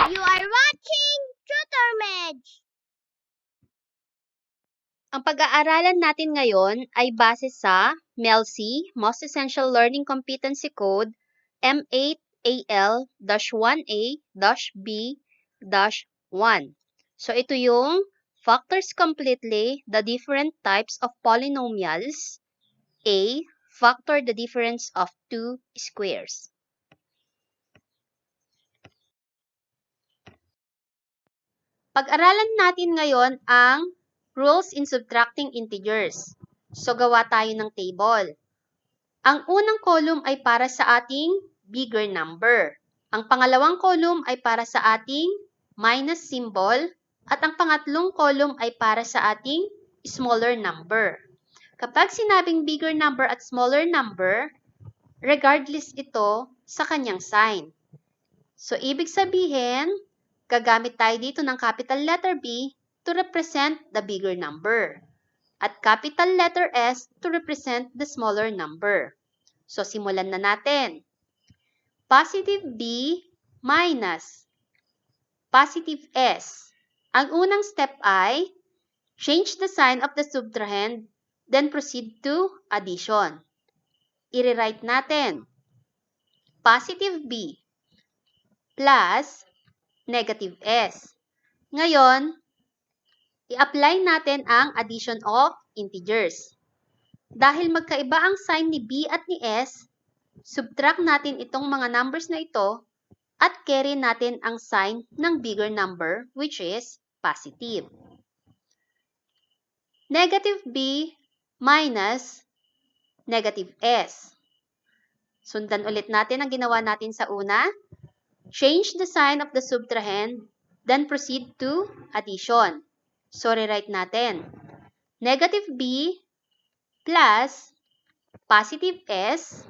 You are watching Tutor. Ang pag-aaralan natin ngayon ay base sa MELC, Most Essential Learning Competency Code, M8AL-1A-B-1. So ito yung factors completely the different types of polynomials. A. Factor the difference of two squares. Pag-aralan natin ngayon ang rules in subtracting integers. So, gawa tayo ng table. Ang unang column ay para sa ating bigger number. Ang pangalawang column ay para sa ating minus symbol. At ang pangatlong column ay para sa ating smaller number. Kapag sinabing bigger number at smaller number, regardless ito sa kanyang sign. So, ibig sabihin, gagamit tayo dito ng capital letter B to represent the bigger number at capital letter S to represent the smaller number. So, simulan na natin. Positive B minus positive S. Ang unang step ay change the sign of the subtrahend, then proceed to addition. I-rewrite natin. Positive B plus negative S. Ngayon, i-apply natin ang addition of integers. Dahil magkaiba ang sign ni B at ni S, subtract natin itong mga numbers na ito at carry natin ang sign ng bigger number which is positive. Negative B minus negative S. Sundan ulit natin ang ginawa natin sa una. Change the sign of the subtrahend, then proceed to addition. So, rewrite natin. Negative B plus positive S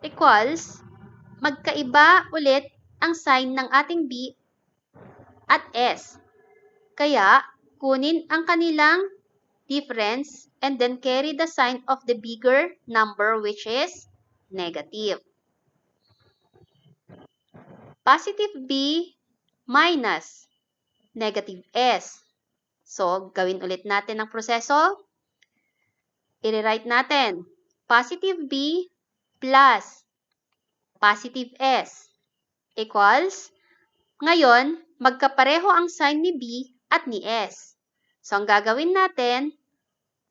equals magkaiba ulit ang sign ng ating B at S. Kaya, kunin ang kanilang difference and then carry the sign of the bigger number which is negative. Positive B minus negative S. So, gawin ulit natin ang proseso. I-rewrite natin. Positive B plus positive S equals, ngayon, magkapareho ang sign ni B at ni S. So, ang gagawin natin,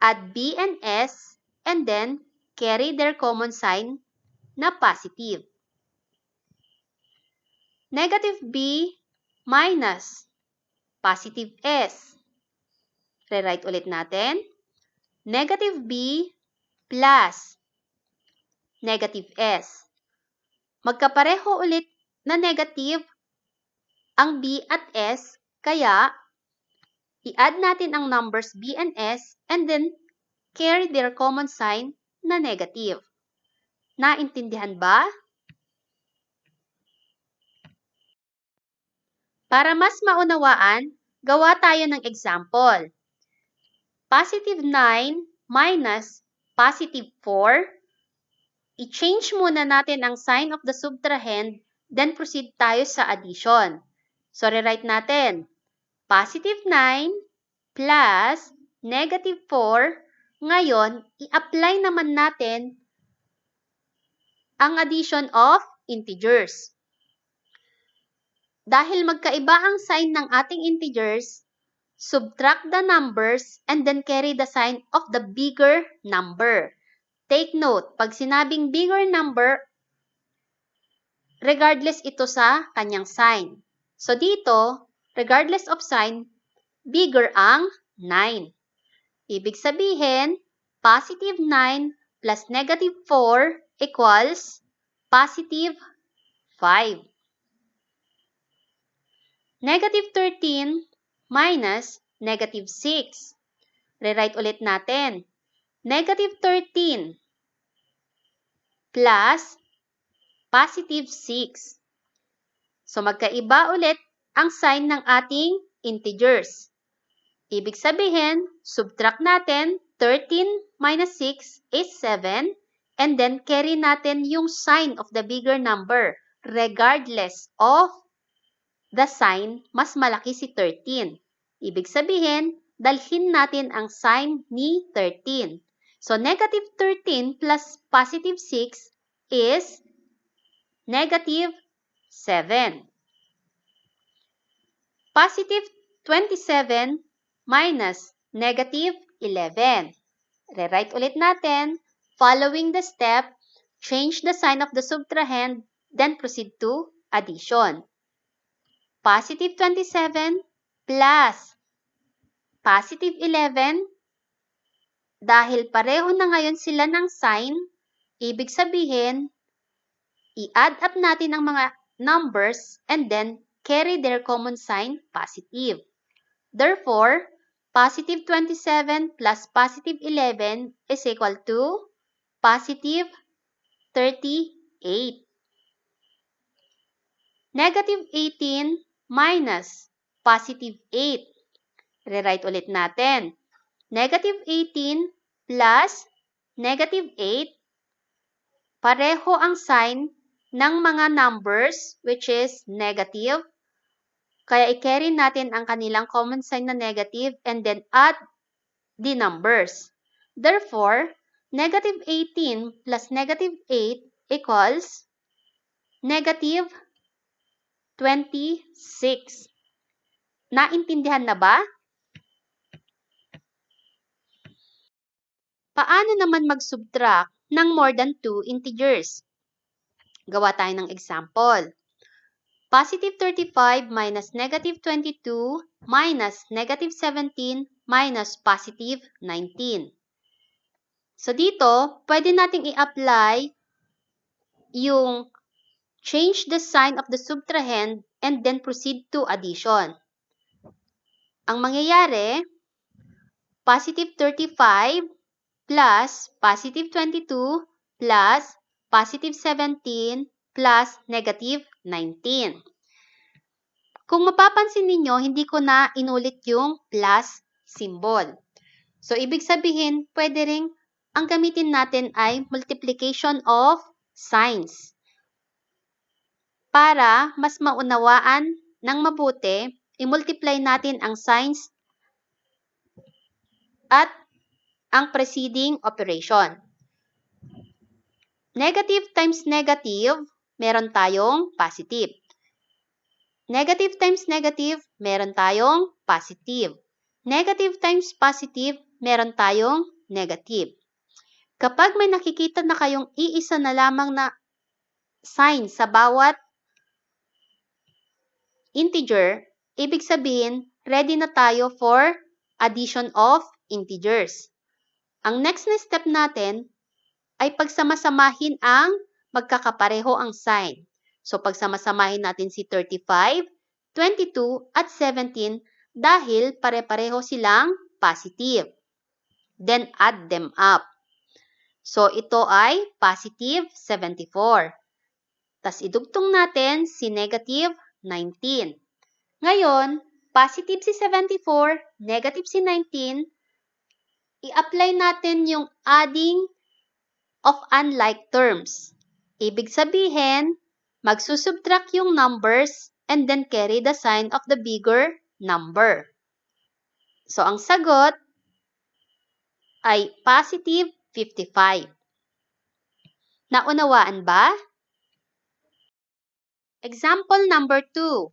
add B and S and then carry their common sign na positive. Negative B minus positive S. Rewrite ulit natin. Negative B plus negative S. Magkapareho ulit na negative ang B at S, kaya i-add natin ang numbers B and S and then carry their common sign na negative. Naintindihan ba? Para mas maunawaan, gawa tayo ng example. Positive 9 minus positive 4. I-change muna natin ang sign of the subtrahend, then proceed tayo sa addition. So, rewrite natin. Positive 9 plus negative 4. Ngayon, i-apply naman natin ang addition of integers. Dahil magkaiba ang sign ng ating integers, subtract the numbers and then carry the sign of the bigger number. Take note, pag sinabing bigger number, regardless ito sa kanyang sign. So dito, regardless of sign, bigger ang 9. Ibig sabihin, positive 9 plus negative 4 equals positive 5. Negative 13 minus negative 6. Rewrite ulit natin. Negative 13 plus positive 6. So, magkaiba ulit ang sign ng ating integers. Ibig sabihin, subtract natin 13 minus 6 is 7 and then carry natin yung sign of the bigger number regardless of the sign, mas malaki si 13. Ibig sabihin, dalhin natin ang sign ni 13. So, negative 13 plus positive 6 is negative 7. Positive 27 minus negative 11. Rewrite ulit natin. Following the step, change the sign of the subtrahend, then proceed to addition. Positive 27 plus positive 11. Dahil pareho na ngayon sila ng sign, ibig sabihin, i-add up natin ang mga numbers and then carry their common sign positive. Therefore, positive 27 plus positive 11 is equal to positive 38. Negative 18 minus positive 8. Rewrite ulit natin. Negative 18 plus negative 8. Pareho ang sign ng mga numbers which is negative. Kaya i-carry natin ang kanilang common sign na negative and then add the numbers. Therefore, negative 18 plus negative 8 equals negative 26. Naintindihan na ba? Paano naman mag-subtract ng more than 2 integers? Gawa tayo ng example. Positive 35 minus negative 22 minus negative 17 minus positive 19. So dito, pwede nating i-apply yung change the sign of the subtrahend and then proceed to addition. Ang mangyayari, positive 35 plus positive 22 plus positive 17 plus negative 19. Kung mapapansin ninyo, hindi ko na inulit yung plus symbol. So, ibig sabihin, pwede ring ang gamitin natin ay multiplication of signs. Para mas maunawaan ng mabuti, i-multiply natin ang signs at ang preceding operation. Negative times negative, meron tayong positive. Negative times negative, meron tayong positive. Negative times positive, meron tayong negative. Kapag may nakikita na kayong iisa na lamang na sign sa bawat integer, ibig sabihin, ready na tayo for addition of integers. Ang next na step natin ay pagsamasamahin ang magkakapareho ang sign. So, pagsamasamahin natin si 35, 22, at 17 dahil pare-pareho silang positive. Then, add them up. So, ito ay positive 74. Tas idugtong natin si negative 19. Ngayon, positive si 74, negative si 19, i-apply natin yung adding of unlike terms. Ibig sabihin, magsusubtract yung numbers and then carry the sign of the bigger number. So, ang sagot ay positive 55. Naunawaan ba? Example number 2.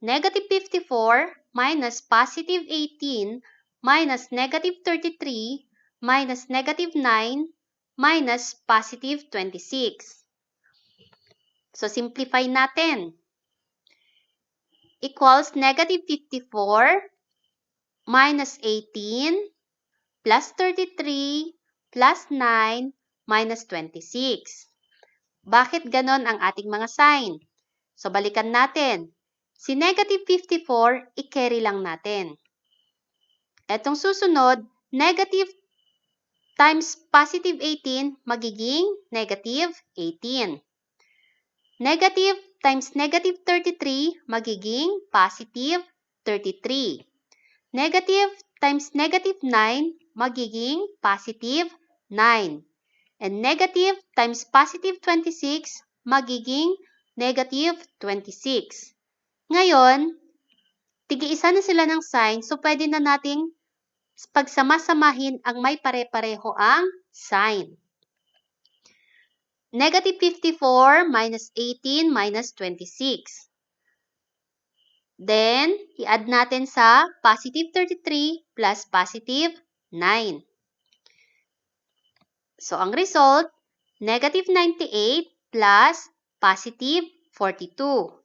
Negative 54 minus positive 18 minus negative 33 minus negative 9 minus positive 26. So, simplify natin. Equals negative 54 minus 18 plus 33 plus 9 minus 26. Bakit ganon ang ating mga sign? So, balikan natin. Si negative 54, i-carry lang natin. Etong susunod, negative times positive 18, magiging negative 18. Negative times negative 33, magiging positive 33. Negative times negative 9, magiging positive 9. And negative times positive 26, magiging negative 26. Ngayon, tig-iisa na sila ng sign, so pwede na nating pagsama-samahin ang may pare-pareho ang sign. Negative 54 minus 18 minus 26. Then, i-add natin sa positive 33 plus positive 9. So, ang result, negative 98 plus positive 42.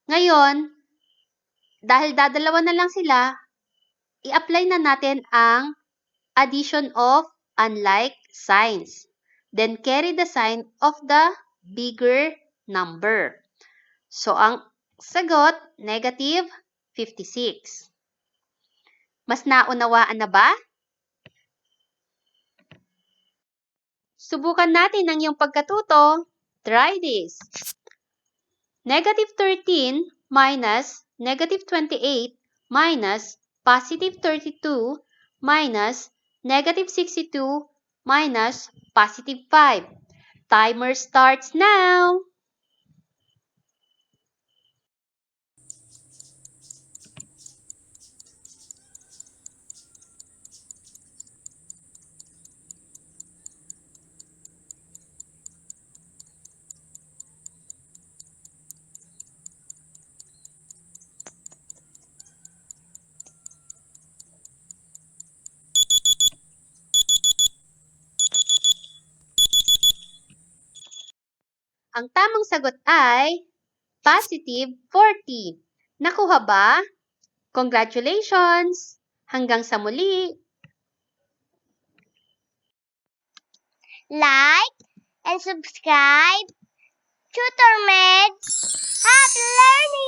Ngayon, dahil dadalawa na lang sila, i-apply na natin ang addition of unlike signs. Then, carry the sign of the bigger number. So, ang sagot, negative 56. Mas naunawaan na ba? Subukan natin ang iyong pagkatuto. Try this. Negative 13 minus negative 28 minus positive 32 minus negative 62 minus positive 5. Timer starts now! Ang tamang sagot ay positive 40. Nakuha ba? Congratulations! Hanggang sa muli! Like and subscribe Tutor Med. Happy learning!